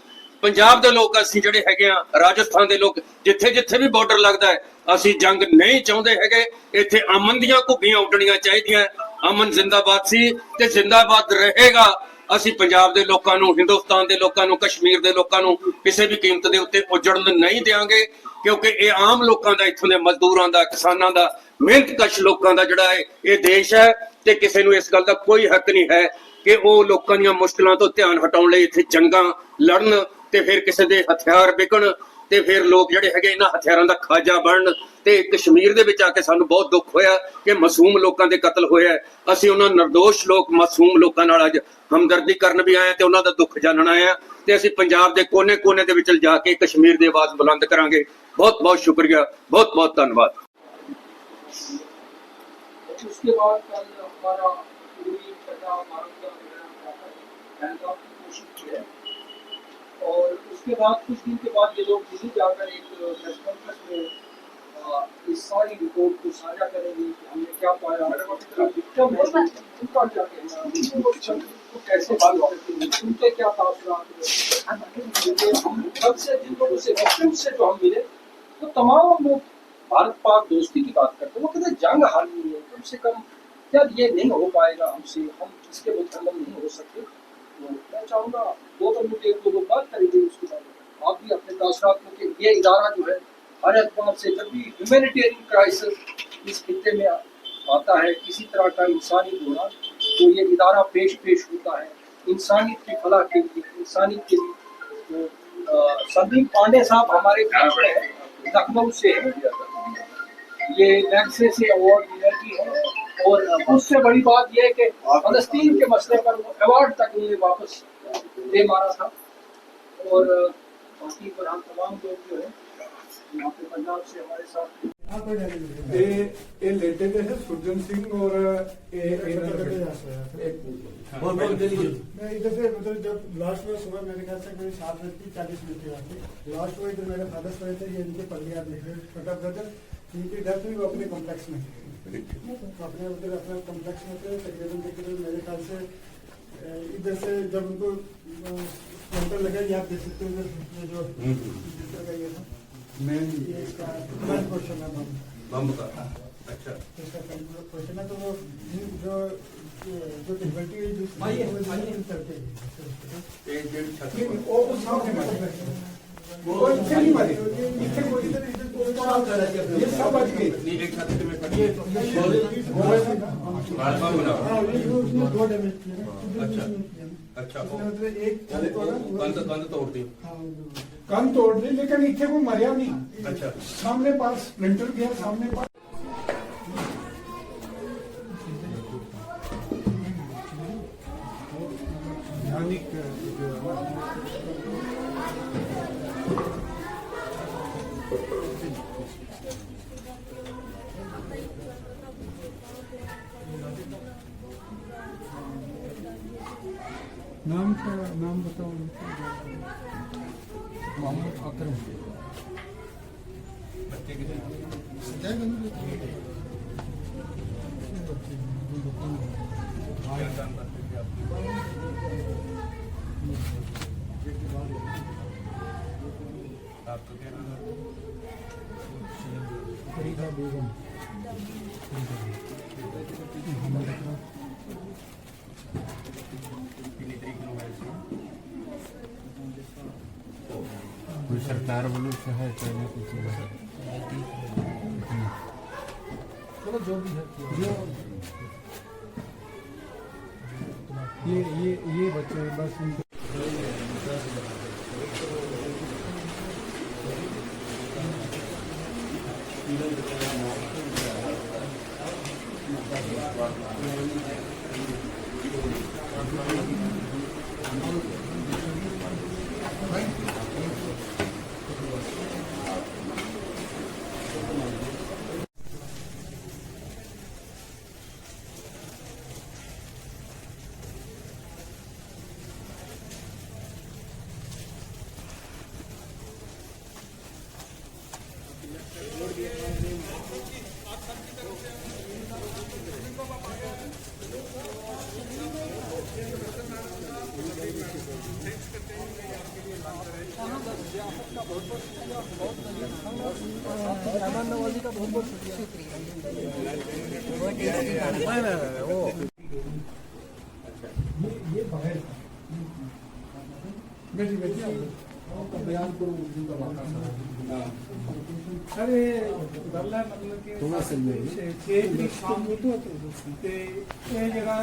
ਪੰਜਾਬ ਦੇ ਲੋਕ, ਅਸੀਂ ਜਿਹੜੇ ਹੈਗੇ ਆ, ਰਾਜਸਥਾਨ ਦੇ ਲੋਕ, ਜਿੱਥੇ ਜਿੱਥੇ ਵੀ ਬਾਰਡਰ ਲੱਗਦਾ ਹੈ, ਅਸੀਂ ਜੰਗ ਨਹੀਂ ਚਾਹੁੰਦੇ ਹੈਗੇ। ਇੱਥੇ ਅਮਨ ਦੀਆਂ ਘੁੱਗੀਆਂ ਉੱਡਣੀਆਂ ਚਾਹੀਦੀਆਂ। ਅਮਨ ਜ਼ਿੰਦਾਬਾਦ ਸੀ ਤੇ ਜ਼ਿੰਦਾਬਾਦ ਰਹੇਗਾ। ਅਸੀਂ ਪੰਜਾਬ ਦੇ ਲੋਕਾਂ ਨੂੰ, ਹਿੰਦੁਸਤਾਨ ਦੇ ਲੋਕਾਂ ਨੂੰ, ਕਸ਼ਮੀਰ ਦੇ ਲੋਕਾਂ ਨੂੰ ਕਿਸੇ ਵੀ ਕੀਮਤ ਦੇ ਉੱਤੇ ਉਜੜਨ ਨਹੀਂ ਦਿਆਂਗੇ, ਕਿਉਂਕਿ ਇਹ ਆਮ ਲੋਕਾਂ ਦਾ, ਇੱਥੋਂ ਦੇ ਮਜ਼ਦੂਰਾਂ ਦਾ, ਕਿਸਾਨਾਂ ਦਾ, ਮਿਹਨਤਕਸ਼ ਲੋਕਾਂ ਦਾ ਜਿਹੜਾ ਹੈ ਇਹ ਦੇਸ਼ ਹੈ, ਤੇ ਕਿਸੇ ਨੂੰ ਇਸ ਗੱਲ ਦਾ ਕੋਈ ਹੱਕ ਨਹੀਂ ਹੈ ਕਿ ਉਹ ਲੋਕਾਂ ਦੀਆਂ ਮੁਸ਼ਕਲਾਂ ਤੋਂ ਧਿਆਨ ਹਟਾਉਣ ਲਈ ਇੱਥੇ ਜੰਗਾਂ ਲੜਨ ਤੇ ਫਿਰ ਕਿਸੇ ਦੇ ਹਥਿਆਰ ਵਿਕਣ ਤੇ ਫਿਰ ਲੋਕ ਜਿਹੜੇ ਹੈਗੇ ਇਹਨਾਂ ਹਥਿਆਰਾਂ ਦਾ ਖਾਜਾ ਬਣਨ। ਤੇ ਕਸ਼ਮੀਰ ਦੇ ਵਿੱਚ ਆ ਕੇ ਸਾਨੂੰ ਬਹੁਤ ਦੁੱਖ ਹੋਇਆ ਕਿ ਮਾਸੂਮ ਲੋਕਾਂ ਦੇ ਕਤਲ ਹੋਇਆ। ਅਸੀਂ ਉਹਨਾਂ ਨਿਰਦੋਸ਼ ਲੋਕ, ਮਾਸੂਮ ਲੋਕਾਂ ਨਾਲ ਅੱਜ ਹਮਦਰਦੀ ਕਰਨ ਵੀ ਆਏ ਤੇ ਉਹਨਾਂ ਦਾ ਦੁੱਖ ਜਾਣਨ ਆਏ ਆ, ਤੇ ਅਸੀਂ ਪੰਜਾਬ ਦੇ ਕੋਨੇ-ਕੋਨੇ ਦੇ ਵਿੱਚ ਜਾ ਕੇ ਕਸ਼ਮੀਰ ਦੀ ਆਵਾਜ਼ ਬੁਲੰਦ ਕਰਾਂਗੇ। ਬਹੁਤ ਬਹੁਤ ਸ਼ੁਕਰੀਆ, ਬਹੁਤ ਬਹੁਤ ਧੰਨਵਾਦ। उसके बाद कल हमारा पूरी पंजाब भारत का पहलगाम की कोशिश की है, और उसके बाद कुछ दिन के बाद ये लोग दिल्ली जाकर एक प्रेस कॉन्फ्रेंस में इस सारी रिपोर्ट को साझा करेंगे कि हमने क्या पाया, विक्टिम है उनका क्या कहना, तो कैसे बात करते हैं, उनके क्या तासुरात। हम कब से जिन लोगों से विक्टिम से जो हम मिले तो तमाम लोग भारत पाक दोस्ती की बात करते हैं। वो कहते हैं जंग हारनी है, कम से कम यार ये नहीं हो पाएगा हमसे, हम इसके मुतहम्मल नहीं हो सकते। तो मैं चाहूँगा 2 मिनट एक दो लोग बात करेंगे, उसके बाद आप भी अपने तासुरात को कि ये इदारा जो है हर एतबार से जब भी ह्यूमैनिटेरियन क्राइसिस इस खित्ते में आता है, किसी तरह का इंसानी बुरा, तो ये इदारा पेश होता है इंसानियत की फलाह के लिए, इंसानियत के लिए। संदीप पांडे साहब हमारे बीच में हैं, लखनऊ से है, ये मैग्सेसे अवार्ड विनर भी है, और उससे बड़ी बात यह है कि फलस्तीन के मसले पर अवार्ड तक उन्होंने वापस दे मारा था। और बाकी पर हम तमाम लोग जो है यहाँ पे पंजाब से हमारे साथ ये लेटे थे सुरजन सिंह और मैं इधर से मतलब जब लास्ट में सुबह मेरे ख्याल से कोई 7:40 के आते लास्ट में इधर मेरे फादर सोए थे, ये इनके पल्लियाँ देख रहे छोटा ब्रदर, इनकी डेथ हुई वो अपने कॉम्प्लेक्स में अपने उधर अपने कॉम्प्लेक्स में थे। तकरीबन मेरे ख्याल से इधर से जब उनको काउंटर लगा, ये आप देख सकते हो इधर जो ये था मेन इसका क्वेश्चन है बम का। अच्छा, इसका क्वेश्चन है तो वो जो डिफिकल्टी है कंध तोड़ दी, लेकिन इतने कोई मरिया नहीं। अच्छा, सामने पास स्प्लिंटर गया, सामने पास एक जो है नाम का नाम बताओ। मोहम्मद अकरम। फरीदा बेगम। मोहम्मद अकरम। कोई सरकार वालों से है कहने कुछ चलो जो भी है ये बच्चे बस उनको नवाजी का बहुत बहुत शुक्रिया। ये बाहर बेटी बेटी बयान करो उर्दू का वाक़ा सर गल है मतलब कि 6 तरीक शाम ਨੂੰ ਤੇ ਇਹ ਜਿਹੜਾ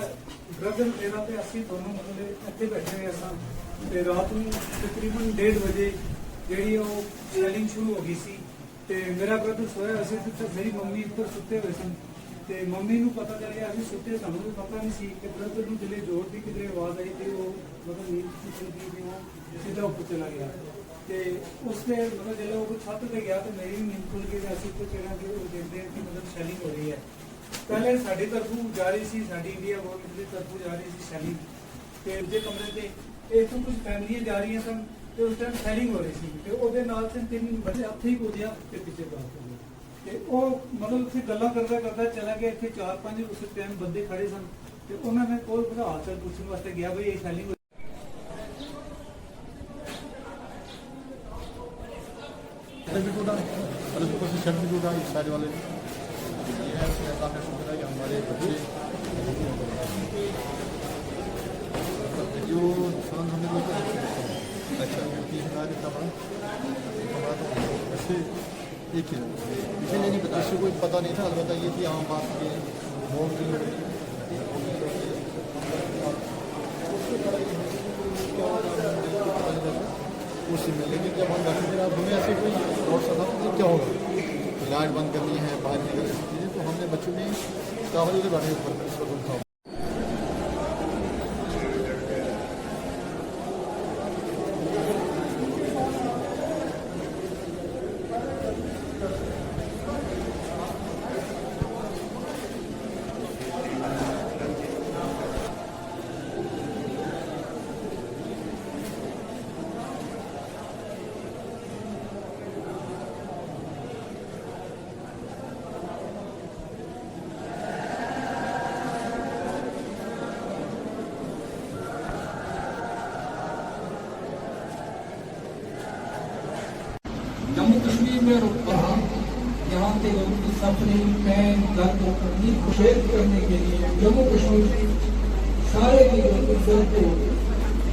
ਬ੍ਰਦਰ ਮੇਰਾ ਤੇ ਅਸੀਂ ਦੋਨੋਂ ਮਤਲਬ ਇੱਥੇ ਬੈਠੇ ਹੋਏ ਸਾਂ ਤੇ ਰਾਤ ਨੂੰ ਤਕਰੀਬਨ 1:30 ਵਜੇ ਜਿਹੜੀ ਉਹ ਸੈਲਿੰਗ ਸ਼ੁਰੂ ਹੋ ਗਈ ਸੀ ਤੇ ਮੇਰਾ ਬ੍ਰਦਰ ਸੋਇਆ ਸੀ ਤੇ ਮੇਰੀ ਮੰਮੀ ਉੱਪਰ ਸੁੱਤੇ ਹੋਏ ਸਨ ਤੇ ਮੰਮੀ ਨੂੰ ਪਤਾ ਚੱਲਿਆ ਅਸੀਂ ਸੁੱਤੇ ਸਾਨੂੰ ਵੀ ਪਤਾ ਨਹੀਂ ਸੀ ਕਿ ਬ੍ਰਦਰ ਨੂੰ ਦਿਲੇ ਜ਼ੋਰ ਦੀ ਕਿਧਰੇ ਆਵਾਜ਼ ਆਈ ਤੇ ਉਹ ਮਤਲਬ ਨੀਂਦ ਚੁੱਕੀ ਤੇ ਉਹ ਸਿੱਧਾ ਉੱਪਰ ਚਲਾ ਗਿਆ ਤੇ ਉਸਦੇ ਮਤਲਬ ਜਦੋਂ ਉਹ ਛੱਤ ਤੇ ਗਿਆ ਤੇ ਮੇਰੀ ਨੀਂਦ ਖੁੱਲ ਗਈ ਤੇ ਅਸੀਂ ਉੱਪਰ ਚੜ੍ਹ ਕੇ ਉਹ ਦੇਖਦੇ ਹਾਂ ਕਿ ਮਤਲਬ ਸੈਲਿੰਗ ਹੋ ਰਹੀ ਹੈ। ਪਹਿਲੇ ਸਾਡੀ ਤਰਫੋਂ ਜਾ ਰਹੀ ਸੀ ਸਾਡੀ ਇੰਡੀਆ ਗੌਰਮੈਂਟ ਦੀ ਤਰਫੋਂ ਜਾ ਰਹੀ ਸੀ ਸੈਲਿੰਗ ਤੇ ਦੂਜੇ ਕਮਰੇ ਤੇ ਇੱਥੋਂ ਕੁਝ ਫੈਮਲੀਆਂ ਜਾ ਰਹੀਆਂ ਸਨ ਤੇ ਉਸ ਟਾਈਮ ਸੈਲਿੰਗ ਹੋ ਰਹੀ ਸੀ ਤੇ ਉਹਦੇ ਨਾਲ ਤਿੰਨ ਬੱਚੇ ਹੱਥੇ ਹੀ ਕੁੱਦਿਆ ਤੇ ਪਿੱਛੇ ਬਾਹਰ ਹੋ ਗਏ ਤੇ ਉਹ ਮਤਲਬ ਉੱਥੇ ਗੱਲਾਂ ਕਰਦਾ ਚਲਾ ਗਿਆ। ਇੱਥੇ 4-5 ਉਸ ਟਾਈਮ ਬੰਦੇ ਖੜੇ ਸਨ ਤੇ ਉਹਨਾਂ ਨੇ ਕੋਲ ਬਣਾ ਹਾਲ ਚਾਲ ਪੁੱਛਣ ਵਾਸਤੇ ਗਿਆ ਬਈ ਇਹ ਸੈਲਿੰਗ इस साइड वाले ऐसा है कि हमारे बच्चे जो नुकसान हमने लोग अच्छा 30,000 का हमारा तो ऐसे एक ही इसे नहीं पता इससे कोई पता नहीं था। अलबत्ता ये कि आम बात के बहुत उसी में लेकिन जब हम बैठे थे हमें ऐसे कोई और सा था कि क्या होगा लाइट बंद करनी है बाहर निकल सकती है तो हमने बच्चों ने कागज के बैठे ऊपर इसका था। जम्मू कश्मीर में रुकता यहाँ के लोगों की सफरिंग पैन दर्द को शेयर करने के लिए जम्मू कश्मीर सारे के लोगों को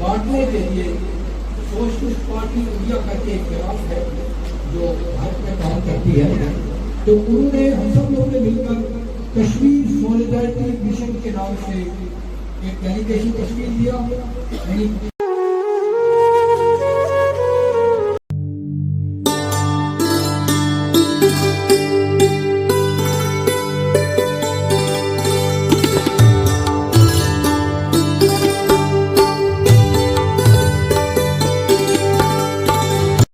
बांटने के लिए सोशलिस्ट पार्टी इंडिया का एक ग्राफ है जो भारत में काम करती है। तो उन्होंने हम सब लोगों ने मिलकर कश्मीर सॉलिडारिटी मिशन के नाम से एक डेलीगेशन कश्मीर दिया।